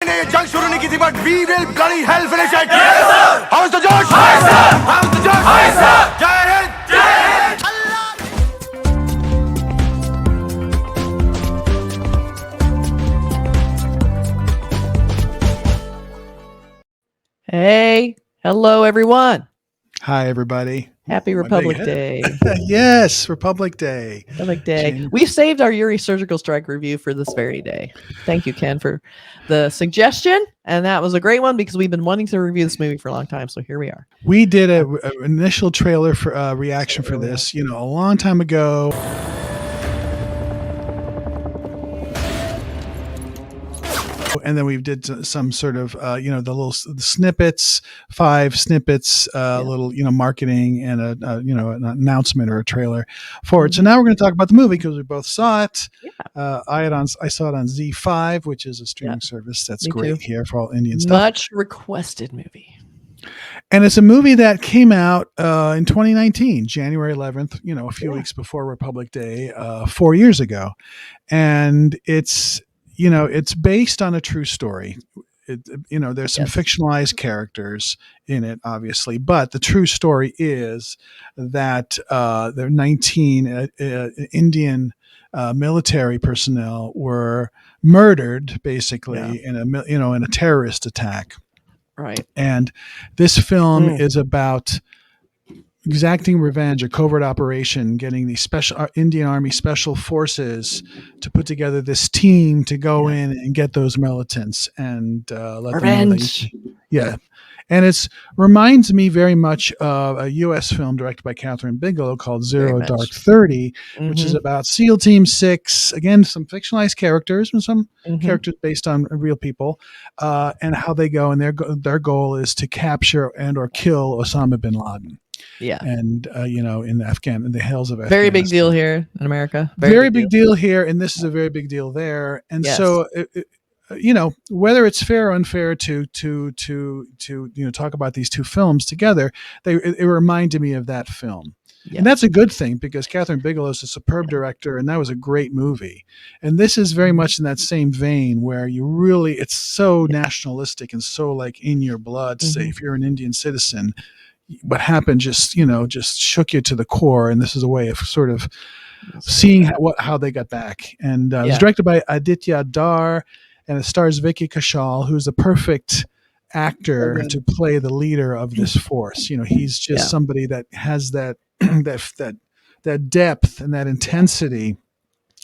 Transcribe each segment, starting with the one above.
ने जंग शुरू नहीं की थी, but we will bloody hell finish it. Yes, sir. How's the Josh? Hi, sir. How's the Josh? Hi, sir. Jai Hind. Jai Hind. Hey, hello everyone. Hi everybody. Happy Republic Day. Yes, Republic Day. Republic Day. We saved our Yuri surgical strike review for this very day. Thank you, Ken, for the suggestion. And that was a great one because we've been wanting to review this movie for a long time. So here we are. We did an initial trailer for reaction for this, a long time ago. And then we did some sort of, the little snippets, 5 snippets, little, marketing and an announcement or a trailer for it. So now we're going to talk about the movie because we both saw it. Yeah. I saw it on Z5, which is a streaming service that's great here for all Indian stuff. Much requested movie. And it's a movie that came out in 2019, January 11th, a few weeks before Republic Day, 4 years ago. And it's based on a true story. There's some fictionalized characters in it, obviously, but the true story is that there are 19 Indian military personnel were murdered, basically, in a terrorist attack. Right. And this film is about exacting revenge, a covert operation, getting the special Indian Army Special Forces to put together this team to go in and get those militants and let revenge. them know and it reminds me very much of a U.S. film directed by Catherine Bigelow called Zero Dark 30, which is about SEAL Team 6. Again, some fictionalized characters and some characters based on real people, and how they go. And their goal is to capture and or kill Osama bin Laden. Yeah. And, in the hills of Afghanistan. Very big deal here in America. Very big deal here. And this is a very big deal there. And so, whether it's fair or unfair to talk about these two films together, it reminded me of that film. Yeah. And that's a good thing because Catherine Bigelow is a superb director and that was a great movie. And this is very much in that same vein where it's so nationalistic and so like in your blood. Say if you're an Indian citizen, what happened just shook you to the core. And this is a way of sort of seeing how they got back. And it was directed by Aditya Dar, and it stars Vicky Kaushal, who's a perfect actor to play the leader of this force. He's just somebody that has that that depth and that intensity.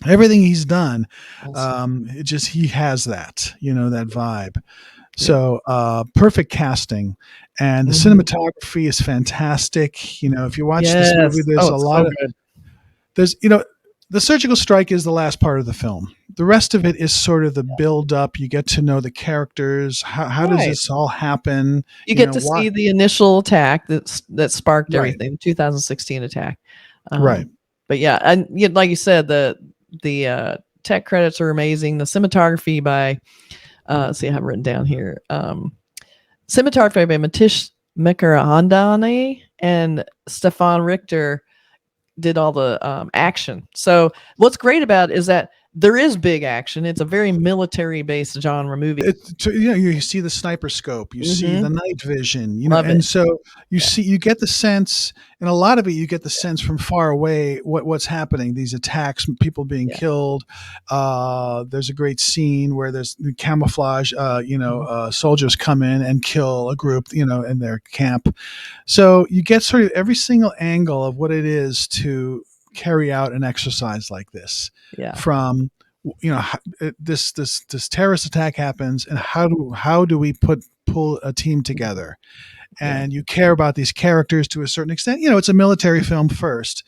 Everything he's done, he has that, that vibe. So perfect casting, and the cinematography is fantastic. If you watch this movie, there's a lot of the surgical strike is the last part of the film. The rest of it is sort of the build up. You get to know the characters. How does this all happen? You get to see the initial attack that sparked everything, the 2016 attack. Right. But and like you said, the tech credits are amazing. The cinematography by let's see, I have it written down here. Cinematography by Matish Mekarahandani and Stefan Richter did all the action. So what's great about it is that there is big action. It's a very military-based genre movie. You see the sniper scope, you see the night vision, and so you get the sense, and a lot of it you get the sense from far away what's happening. These attacks, people being killed. There's a great scene where there's camouflage. Soldiers come in and kill a group, in their camp. So you get sort of every single angle of what it is to carry out an exercise like this. From this terrorist attack happens, and how do we pull a team together? And you care about these characters to a certain extent. It's a military film first,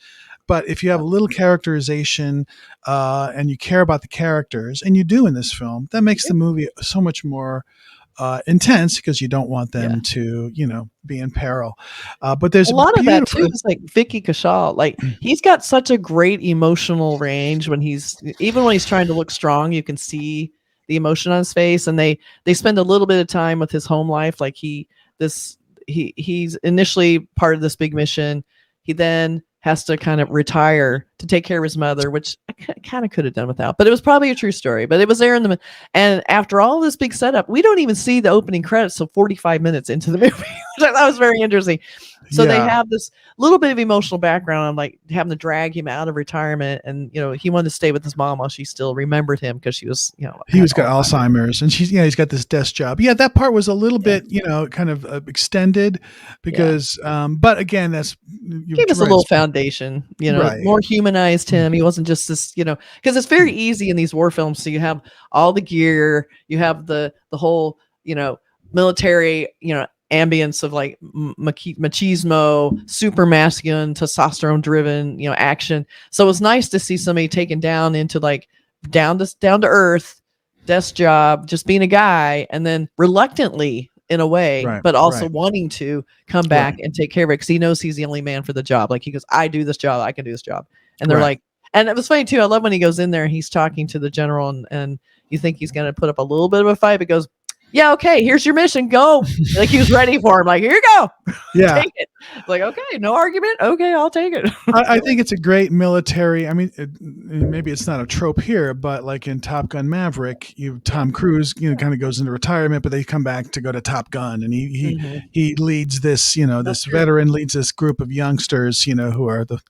but if you have a little characterization and you care about the characters, and you do in this film, that makes the movie so much more intense because you don't want them to, be in peril. But there's a lot of that too. Is like Vicky Kaushal, like he's got such a great emotional range when he's trying to look strong. You can see the emotion on his face, and they spend a little bit of time with his home life. Like he's initially part of this big mission. He then has to kind of retire to take care of his mother, which I kind of could have done without, but it was probably a true story. But it was there and after all this big setup, we don't even see the opening credits till 45 minutes into the movie, which I thought was very interesting. So they have this little bit of emotional background on like having to drag him out of retirement, and he wanted to stay with his mom while she still remember him because she was, he was got Alzheimer's, and he's got this desk job. Yeah, that part was a little bit, kind of extended because, but again, that's gave us a little foundation, more humanized him. He wasn't just this, because it's very easy in these war films. So you have all the gear, you have the whole, military, ambience of like machismo, super masculine, testosterone driven, action. So it was nice to see somebody taken down into like down to earth, desk job, just being a guy, and then reluctantly in a way, but also wanting to come back and take care of it because he knows he's the only man for the job. Like he goes, I do this job, I can do this job. And they're like, and it was funny too. I love when he goes in there and he's talking to the general and you think he's going to put up a little bit of a fight, but goes, yeah, okay, here's your mission, go. Like he was ready for him. Like, here you go. Yeah. Take it. Like, okay, no argument. Okay, I'll take it. I think it's a great military. I mean, maybe it's not a trope here, but like in Top Gun Maverick, Tom Cruise, kind of goes into retirement, but they come back to go to Top Gun, and he leads this, this veteran leads this group of youngsters, who are the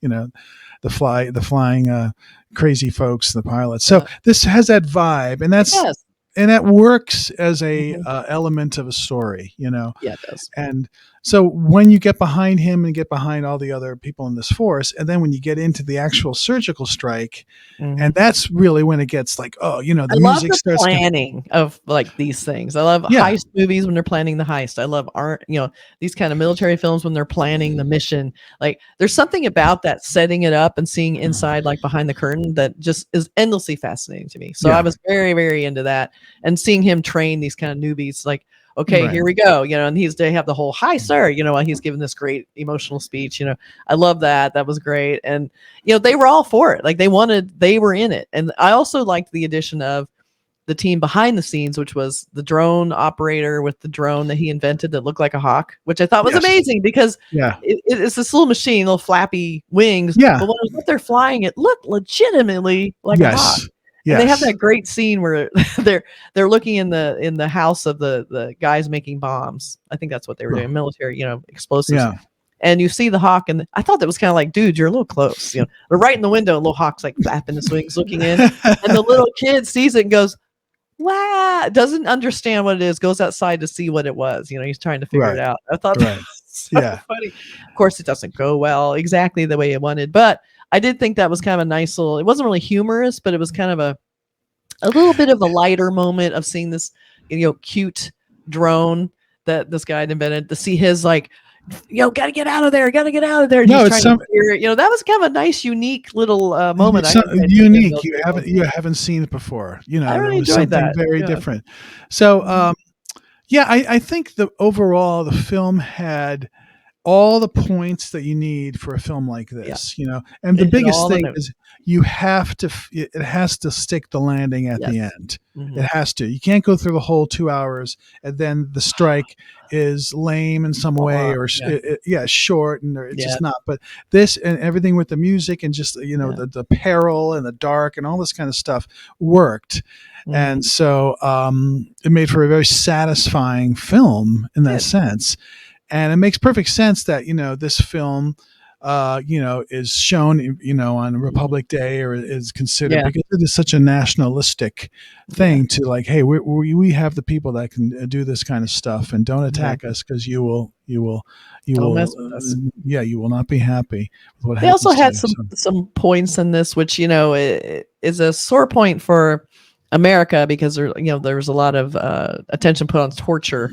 flying crazy folks, the pilots. So this has that vibe, and that's. Yes. And that works as a element of a story, Yeah, it does. And so when you get behind him and get behind all the other people in this force, and then when you get into the actual surgical strike, and that's really when it gets like, the music starts. Planning of like these things. I love heist movies when they're planning the heist. I love these kind of military films when they're planning the mission. Like there's something about that setting it up and seeing inside, like behind the curtain, that just is endlessly fascinating to me. So I was very, very into that, and seeing him train these kind of newbies, like, okay, here we go, and they have the whole hi sir, while he's giving this great emotional speech. I love that. That was great. And they were all for it. Like they were in it. And I also liked the addition of the team behind the scenes, which was the drone operator with the drone that he invented that looked like a hawk, which I thought was amazing because it's this little machine, little flappy wings. But when they're flying, it looked legitimately like a hawk. Yes. And they have that great scene where they're looking in the house of the guys making bombs. I think that's what they were doing, military, explosives. Yeah. And you see the hawk, and I thought that was kind of like, dude, you're a little close. They're right in the window, and little hawk's like flapping his wings, looking in, and the little kid sees it and goes, "Wow!" Doesn't understand what it is. Goes outside to see what it was. He's trying to figure it out. I thought that was so funny. Of course, it doesn't go well exactly the way it wanted, but I did think that was kind of a nice little. It wasn't really humorous, but it was kind of a little bit of a lighter moment of seeing this, cute drone that this guy had invented. To see his like, gotta get out of there, gotta get out of there. No, it's some, that was kind of a nice, unique little moment. Unique. You haven't seen it before. I really it was enjoyed something that. Very different. So, I think overall the film had all the points that you need for a film like this, and the biggest thing is it has to stick the landing at the end. It has to. You can't go through the whole 2 hours and then the strike is lame in some way or short, and it's just not. But this and everything with the music and just the peril and the dark and all this kind of stuff worked. And so it made for a very satisfying film in that sense. And it makes perfect sense that, this film, is shown, on Republic Day, or is considered, because it is such a nationalistic thing to like, hey, we have the people that can do this kind of stuff, and don't attack us because you will mess with us. You will not be happy with what they also had some points in this, which, is a sore point for America, because there was a lot of attention put on torture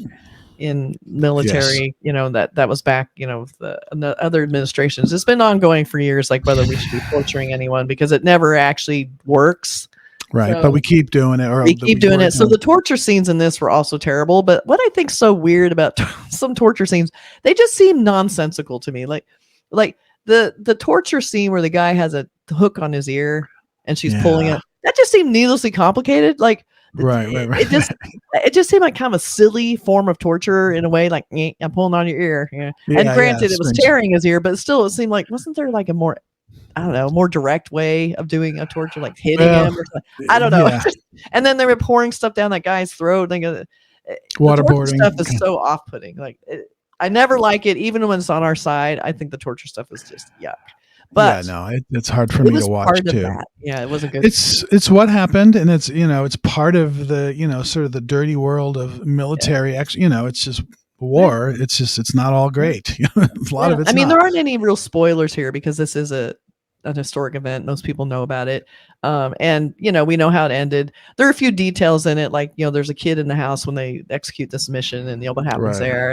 in military, that was back, the other administrations. It's been ongoing for years, like whether we should be torturing anyone, because it never actually works. Right. So, but we keep doing it. We keep doing it. So the torture scenes in this were also terrible. But what I think's so weird about some torture scenes, they just seem nonsensical to me. Like the torture scene where the guy has a hook on his ear and she's pulling it. That just seemed needlessly complicated. Like, Right. It just seemed like kind of a silly form of torture in a way, like I'm pulling on your ear. Yeah. And granted, it was tearing his ear, but still, it seemed like wasn't there like a more, I don't know, more direct way of doing a torture, like hitting him or something? I don't know. Yeah. And then they were pouring stuff down that guy's throat. The Waterboarding stuff is so off-putting. Like I never like it, even when it's on our side. I think the torture stuff is just yuck. But it's hard for me to watch too. Yeah, it wasn't good. It's what happened, and it's part of the sort of the dirty world of military. It's just war. It's not all great. A lot of it's. I mean, there aren't any real spoilers here because this is an historic event. Most people know about it. And we know how it ended. There are a few details in it, like, there's a kid in the house when they execute this mission and what happens there.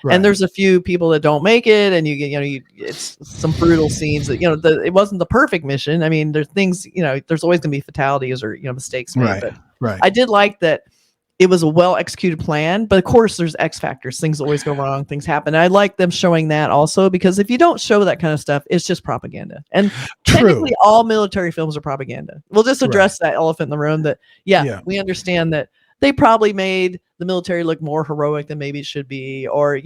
And there's a few people that don't make it. And it's some brutal scenes that, it wasn't the perfect mission. I mean, there's things, there's always gonna be fatalities or, mistakes made. But I did like that. It was a well-executed plan, but of course there's X factors. Things always go wrong. Things happen. And I like them showing that also, because if you don't show that kind of stuff, it's just propaganda. And technically all military films are propaganda. We'll just address that elephant in the room that, we understand that they probably made the military look more heroic than maybe it should be, or,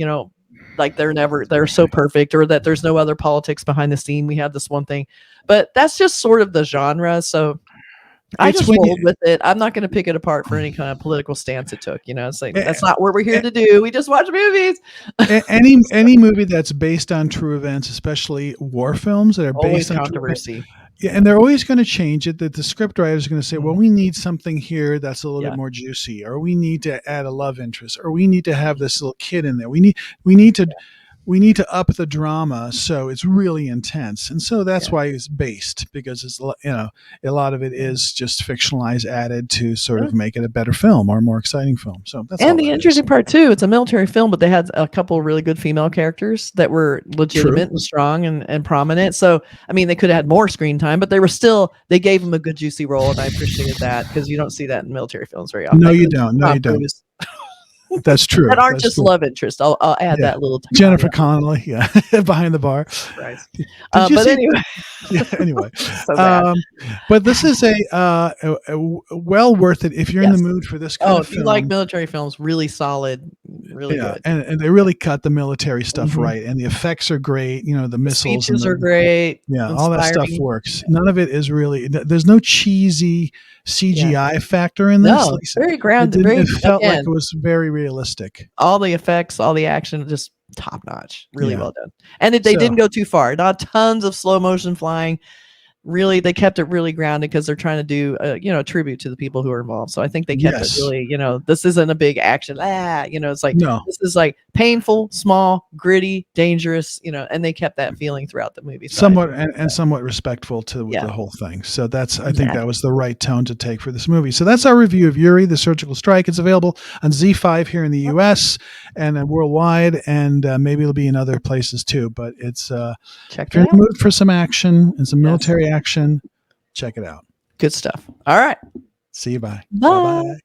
like they're so perfect, or that there's no other politics behind the scene. We have this one thing, but that's just sort of the genre. So I just rolled with it. I'm not going to pick it apart for any kind of political stance it took. It's like that's not what we're here to do. We just watch movies. any movie that's based on true events, especially war films that are based on controversy. And they're always going to change it. That the script writer is going to say, well, we need something here that's a little bit more juicy, or we need to add a love interest, or we need to have this little kid in there. We need to up the drama, so it's really intense, and so that's why it's based, because it's a lot of it is just fictionalized, added to sort of make it a better film or a more exciting film. So that's the interesting part too. It's a military film, but they had a couple of really good female characters that were legitimate and strong and prominent. So I mean, they could have had more screen time, but they gave them a good juicy role, and I appreciated that, because you don't see that in military films very often. No, you don't. That's true. That aren't just love interest. I'll add that little. Jennifer Connelly, behind the bar. Right. Anyway, but this is a well worth it if you're in the mood for this kind of film. If you like military films, really solid, really good. And they really cut the military stuff right, and the effects are great. The missiles, speeches are great. Yeah, all that stuff works. None of it is really. There's no cheesy CGI factor in this. No, it's very grounded. It felt like it was very realistic. All the effects, all the action, just top notch. Really well done. And they didn't go too far. Not tons of slow motion flying. Really, they kept it really grounded, because they're trying to do a tribute to the people who are involved. So I think they kept it really, this isn't a big action. It's like, this is like painful, small, gritty, dangerous, and they kept that feeling throughout the movie. So somewhat respectful to the whole thing. So I think that was the right tone to take for this movie. So that's our review of Yuri, the Surgical Strike. It's available on Z5 here in the US and worldwide, and maybe it'll be in other places too, but it's, if you're in the mood for some action and some military action, check it out. Good stuff. All right. See you. Bye. Bye. Bye.